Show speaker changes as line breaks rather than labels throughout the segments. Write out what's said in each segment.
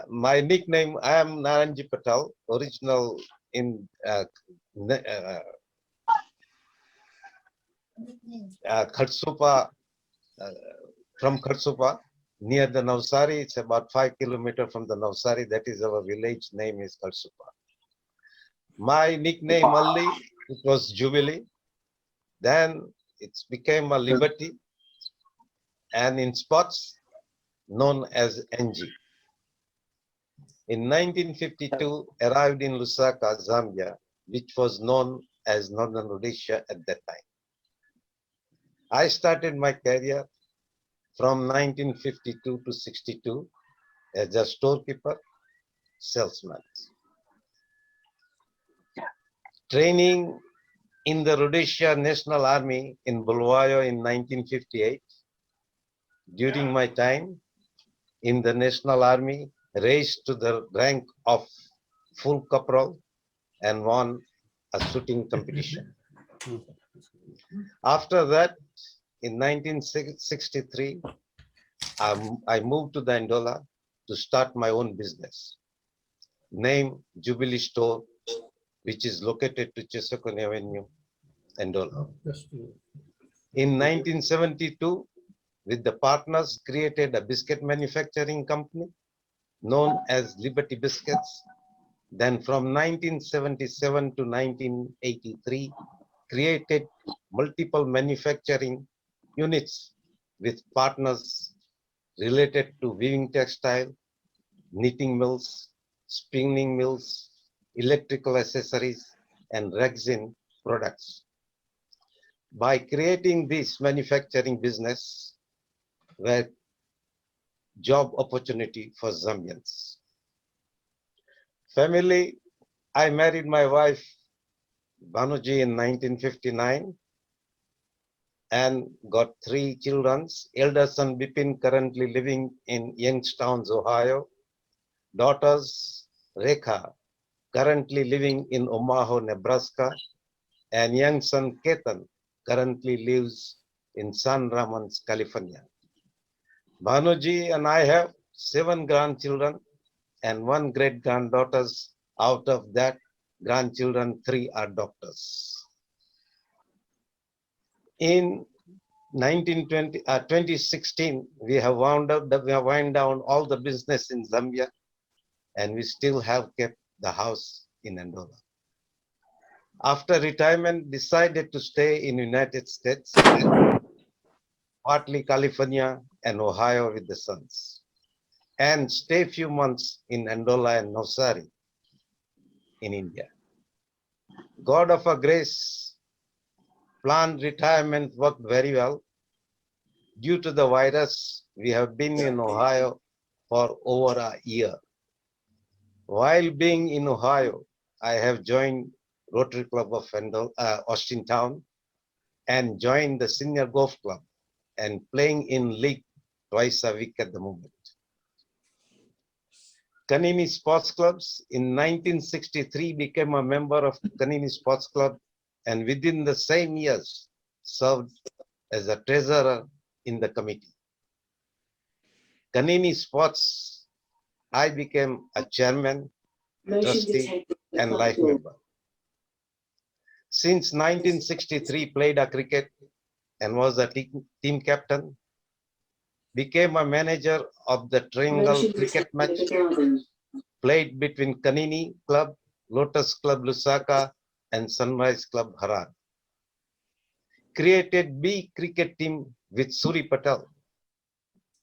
My nickname, I am Naranji Patel, original in Kharsupa, uh, from Kharsupa, near the Navsari. It's about 5 kilometers from the Navsari. That is our village name is Kharsupa. My nickname Ali, it was Jubilee. Then it became a Liberty, and in sports, known as NG. In 1952, arrived in Lusaka, Zambia, which was known as Northern Rhodesia at that time. I started my career from 1952 to 62 as a storekeeper, salesman. Training in the Rhodesia National Army in Bulawayo in 1958. During my time in the National Army, raised to the rank of full corporal and won a shooting competition. After that, in 1963, I moved to the Andola to start my own business, named Jubilee Store, which is located to Chesokone Avenue, Andola. In 1972, with the partners, created a biscuit manufacturing company known as Liberty Biscuits. Then from 1977 to 1983, created multiple manufacturing units with partners related to weaving textile, knitting mills, spinning mills, electrical accessories, and resin products. By creating this manufacturing business, were job opportunity for Zambians. Family, I married my wife Banuji in 1959 and got 3 children. Elder son Bipin currently living in Youngstown, Ohio. Daughters Rekha currently living in Omaha, Nebraska. And young son Ketan currently lives in San Ramon, California. Banuji and I have 7 grandchildren and 1 great granddaughters. Out of that, grandchildren 3 are doctors. In 2016, we have wound down all the business in Zambia, and we still have kept the house in Andola. After retirement, decided to stay in United States, partly California and Ohio with the sons, and stay a few months in Andola and Navsari in India. God of our grace, planned retirement worked very well. Due to the virus, we have been in Ohio for over a year. While being in Ohio, I have joined Rotary Club of Austin Town and joined the Senior Golf Club and playing in league twice a week at the moment. Kanini Sports Clubs in 1963 became a member of Kanini Sports Club and within the same years served as a treasurer in the committee. Kanini Sports, I became a chairman, trustee, and life member. Since 1963, played a cricket and was a team captain. Became a manager of the Triangle cricket match played between Kanini Club, Lotus Club Lusaka, and Sunrise Club Harar. Created B cricket team with Suri Patel.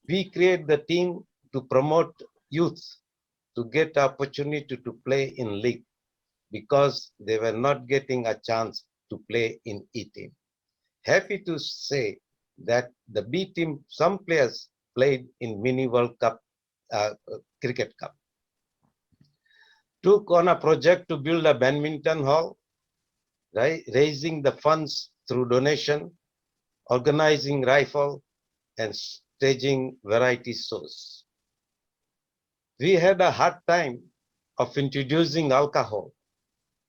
We create the team to promote youth to get opportunity to play in league because they were not getting a chance to play in E team. Happy to say that the B team, some players played in Mini World Cup, Cricket Cup. Took on a project to build a badminton hall, right? Raising the funds through donation, organizing rifle, and staging variety shows. We had a hard time of introducing alcohol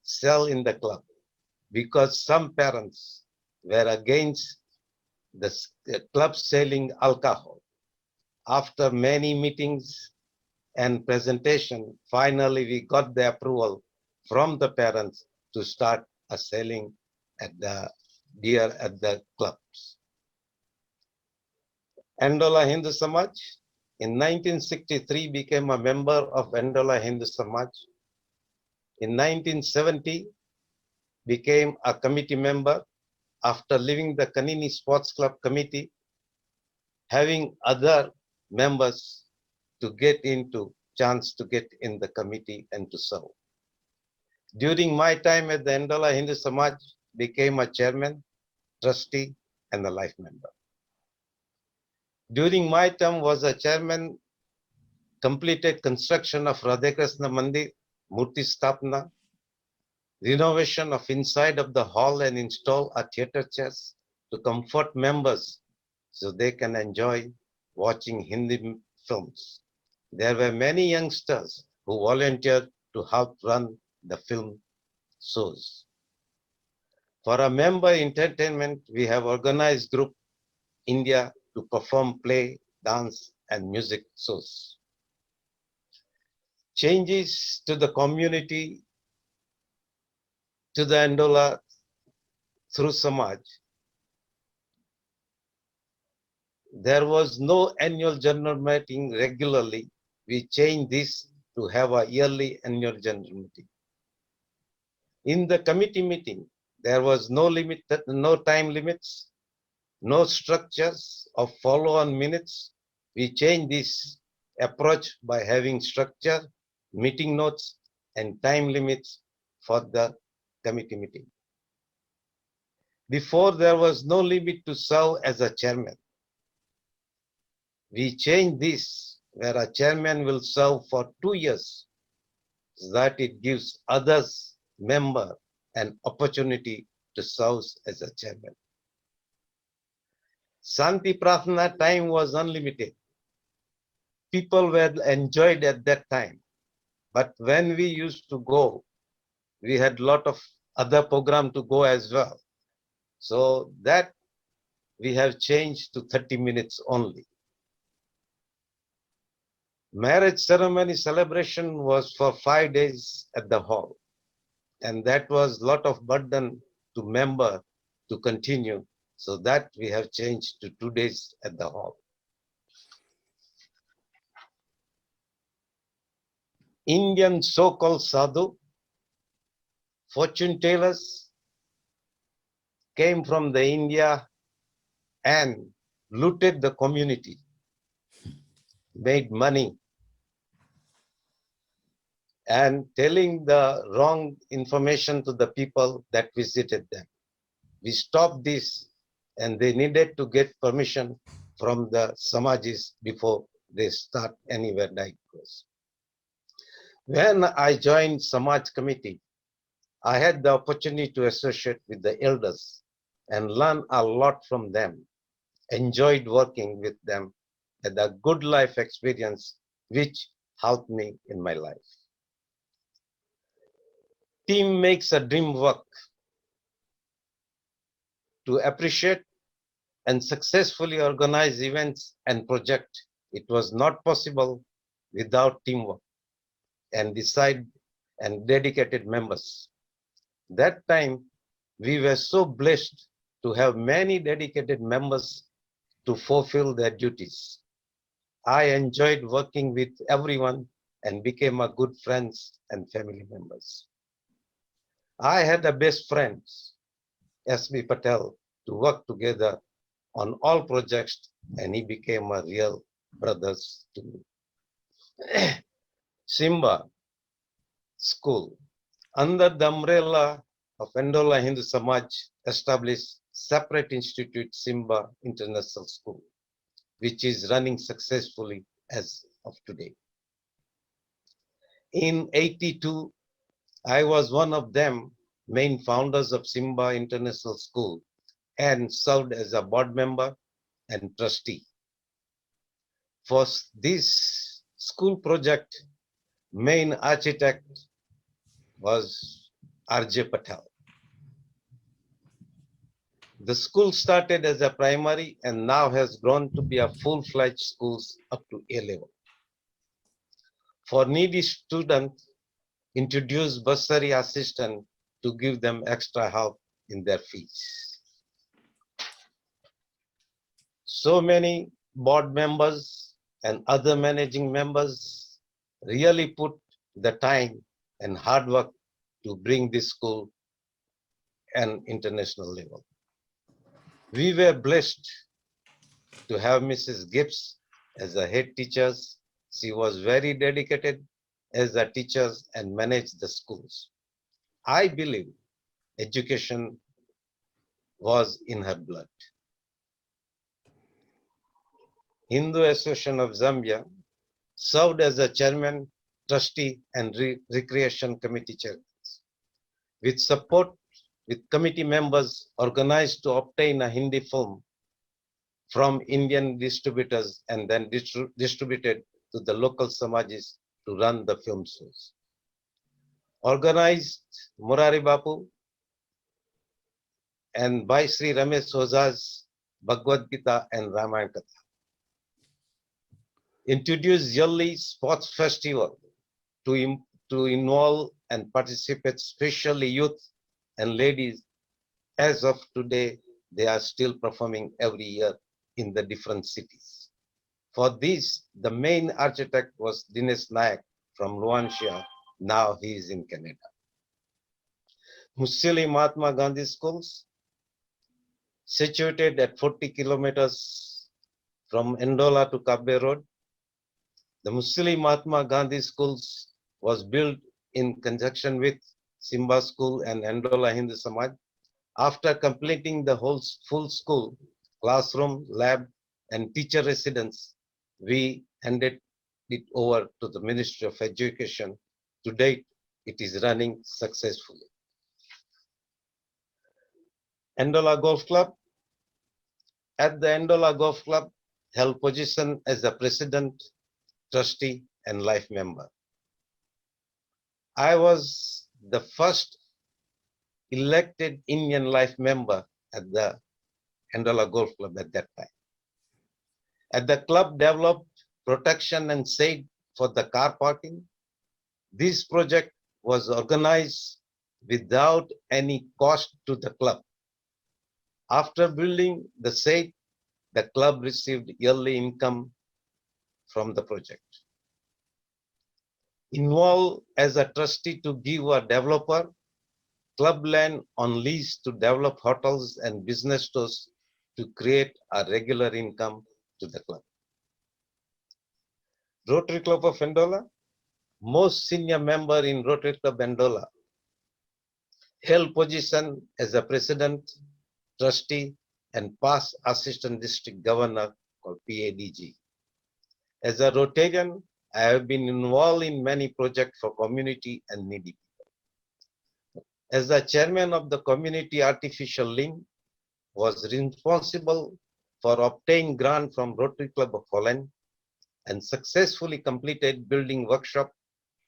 sell in the club because some parents were against the club selling alcohol. After many meetings, and presentation, finally we got the approval from the parents to start a selling at the beer at the clubs. Andola Hindu Samaj in 1963 became a member of Andola Hindu Samaj. In 1970 became a committee member after leaving the Kanini Sports Club committee, having other members to get into chance to get in the committee and to serve. During my time at the Andola Hindu Samaj, became a chairman, trustee, and a life member. During my term was a chairman, completed construction of Radhakrishna Mandir, Murti Stapna, renovation of inside of the hall and install a theatre chairs to comfort members so they can enjoy watching Hindi films. There were many youngsters who volunteered to help run the film shows. For a member entertainment, we have organized group India to perform play, dance, and music shows. Changes to the community, to the Andola through Samaj. There was no annual general meeting regularly. We changed this to have a yearly annual general meeting. In the committee meeting, there was no limit, no time limits, no structures of follow-on minutes. We changed this approach by having structure, meeting notes, and time limits for the committee meeting. Before, there was no limit to serve as a chairman. We changed this where a chairman will serve for 2 years so that it gives others member an opportunity to serve as a chairman. Santi Prarthana time was unlimited. People were enjoyed at that time. But when we used to go, we had lot of other program to go as well. So that we have changed to 30 minutes only. Marriage ceremony celebration was for 5 days at the hall. And that was lot of burden to member to continue. So that we have changed to 2 days at the hall. Indian so-called sadhu, fortune tellers came from the India and looted the community, made money, and telling the wrong information to the people that visited them. We stopped this and they needed to get permission from the Samajis before they start anywhere like this. When I joined Samaj committee, I had the opportunity to associate with the elders and learn a lot from them, enjoyed working with them, had a good life experience which helped me in my life. Team makes a dream work. To appreciate and successfully organize events and projects, it was not possible without teamwork and decide and dedicated members. That time, we were so blessed to have many dedicated members to fulfill their duties. I enjoyed working with everyone and became a good friends and family members. I had a best friend, S.B. Patel, to work together on all projects, and he became a real brother to me. Simba School, under the umbrella of Andola Hindu Samaj, established separate institute Simba International School, which is running successfully as of today. In 82, I was one of them main founders of Simba International School and served as a board member and trustee. For this school project, main architect was R.J. Patel. The school started as a primary and now has grown to be a full-fledged schools up to A level. For needy students, introduce bursary assistant to give them extra help in their fees. So many board members and other managing members really put the time and hard work to bring this school an international level. We were blessed to have Mrs. Gibbs as a head teacher. She was very dedicated as a teacher and managed the schools. I believe education was in her blood. Hindu Association of Zambia served as a chairman, trustee, and recreation committee chair. With support, with committee members organized to obtain a Hindi film from Indian distributors and then distributed to the local samajis to run the film shows. Organized Murari Bapu and by Sri Ramesh Oza's Bhagavad Gita and Ramayana Katha. Introduced yearly sports festival to involve and participate, especially youth and ladies. As of today, they are still performing every year in the different cities. For this, the main architect was Dinesh Nayak from Luanshia. Now he is in Canada. Mussoorie Mahatma Gandhi schools, situated at 40 kilometers from Ndola to Kabwe Road. The Mussoorie Mahatma Gandhi schools was built in conjunction with Simba School and Ndola Hindu Samaj. After completing the whole full school, classroom, lab, and teacher residence, we handed it over to the Ministry of Education. To date, it is running successfully. Ndola Golf Club. At the Ndola Golf Club, held position as a president, trustee, and life member. I was the first elected Indian life member at the Ndola Golf Club at that time. At the club developed protection and shade for the car parking. This project was organized without any cost to the club. After building the shade, the club received yearly income from the project. Involved as a trustee to give a developer club land on lease to develop hotels and business stores to create a regular income to the club. Rotary Club of Ndola, most senior member in Rotary Club Ndola, held position as a president, trustee, and past assistant district governor or PADG. As a Rotarian, I have been involved in many projects for community and needy people. As the chairman of the community artificial limb, was responsible for obtaining grant from Rotary Club of Holland and successfully completed building workshop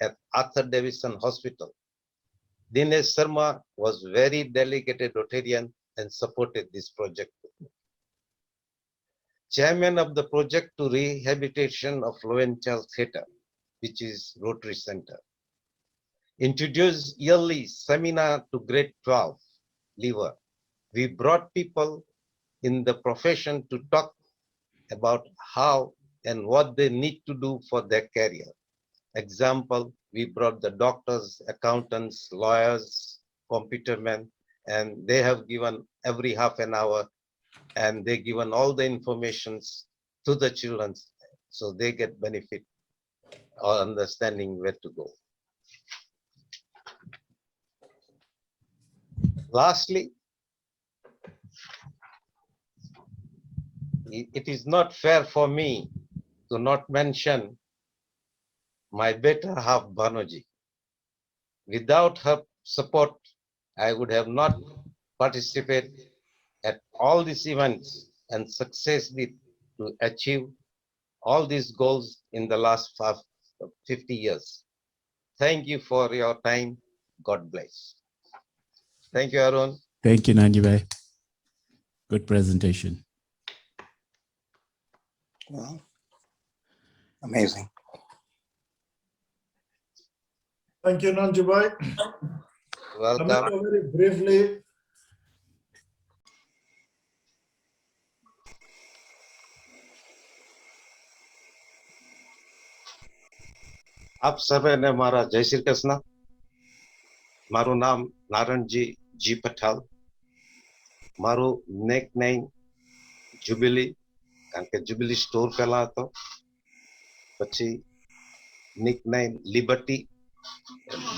at Arthur Davison Hospital. Dinesh Sharma was very dedicated Rotarian and supported this project. Chairman of the project to rehabilitation of Lowenthal Theatre, which is Rotary Center. Introduced yearly seminar to grade 12 lever. We brought people in the profession to talk about how and what they need to do for their career. Example, we brought the doctors, accountants, lawyers, computer men, and they have given every half an hour and they given all the informations to the children so they get benefit or understanding where to go. Lastly, it is not fair for me to not mention my better half Banoji. Without her support, I would have not participated at all these events and successfully to achieve all these goals in the last 50 years. Thank you for your time. God bless. Thank you, Arun.
Thank you, Nanjibhai. Good presentation.
Well, amazing. Thank you, Nanjibai.
Welcome.
Amita, very briefly,
આપ સર્વેને મારા જય શ્રી કૃષ્ણ. મારું નામ નારણજી જી પઠાલ. મારું nickname jubilee, કારણ કે jubilee store પહેલા હતો, પછી નિકનેમ લિબર્ટી,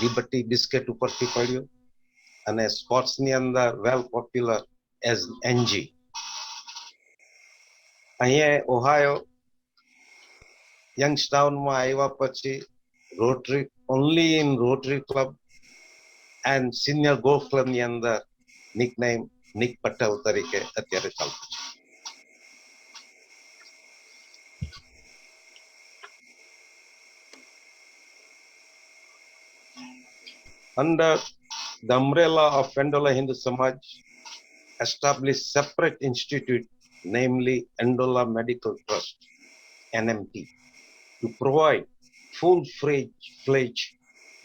લિબર્ટી બિસ્કેટ ઉપરથી પડ્યું, અને સ્પોર્ટ્સની અંદર વેલ પોપ્યુલર એઝ એનજી. અહીંયા ઓહાયો યંગસ્ટાઉનમાં આવ્યા પછી Rotary, only in Rotary club and senior golf ક્લબની અંદર નિકનેમ નિક પટેલ તરીકે અત્યારે ચાલતું છે. Under the umbrella of Endola Hindu Samaj, established separate institute, namely Endola Medical Trust, NMT, to provide full-fledged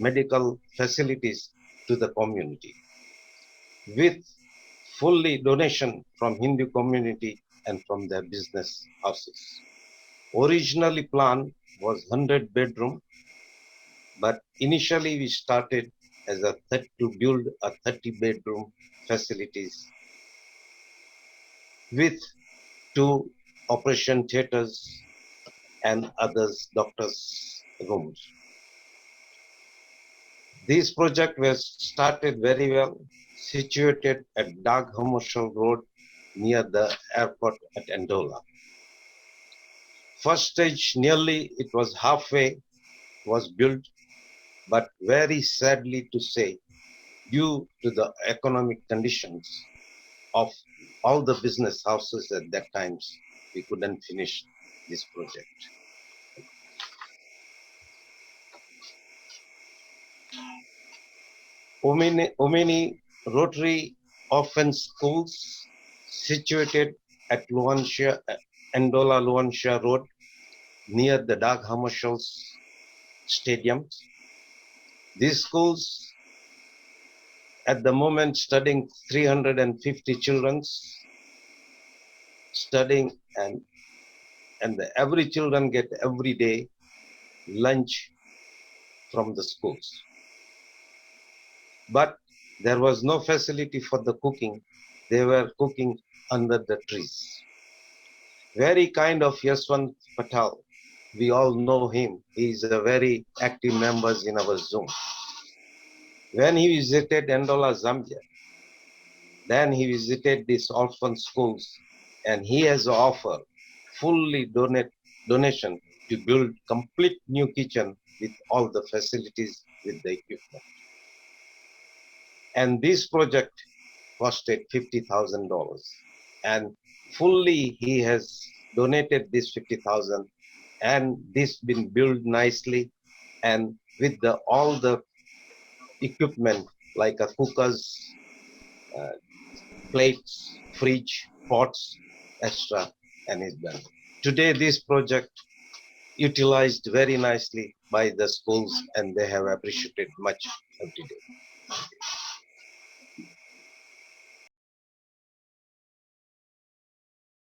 medical facilities to the community, with fully donation from Hindu community and from their business houses. Originally planned was 100 bedroom, but initially we started as to build a 30 bedroom facilities with 2 operation theaters and others doctors rooms. This project was started very well, situated at Dag Hammarskjöld Road near the airport at Endola. First stage, nearly it was halfway was built, but very sadly to say, due to the economic conditions of all the business houses at that times, we couldn't finish this project. Omini Rotary Orphan Schools, situated at Endola Luanshire Road, near the Dag Hammarskjöld Stadium. These schools, at the moment, studying 350 children, studying, and every children get every day lunch from the schools. But there was no facility for the cooking. They were cooking under the trees. Very kind of Yaswant Patel. We all know him. He is a very active member in our Zoom. When he visited Endola, Zambia, then he visited these orphan schools, and he has offered fully donation to build complete new kitchen with all the facilities, with the equipment. And this project costed $50,000, and fully he has donated this 50,000, and this been built nicely, and with all the equipment like a cookers, plates, fridge, pots, extra, and is done. Today this project utilized very nicely by the schools, and they have appreciated much every day.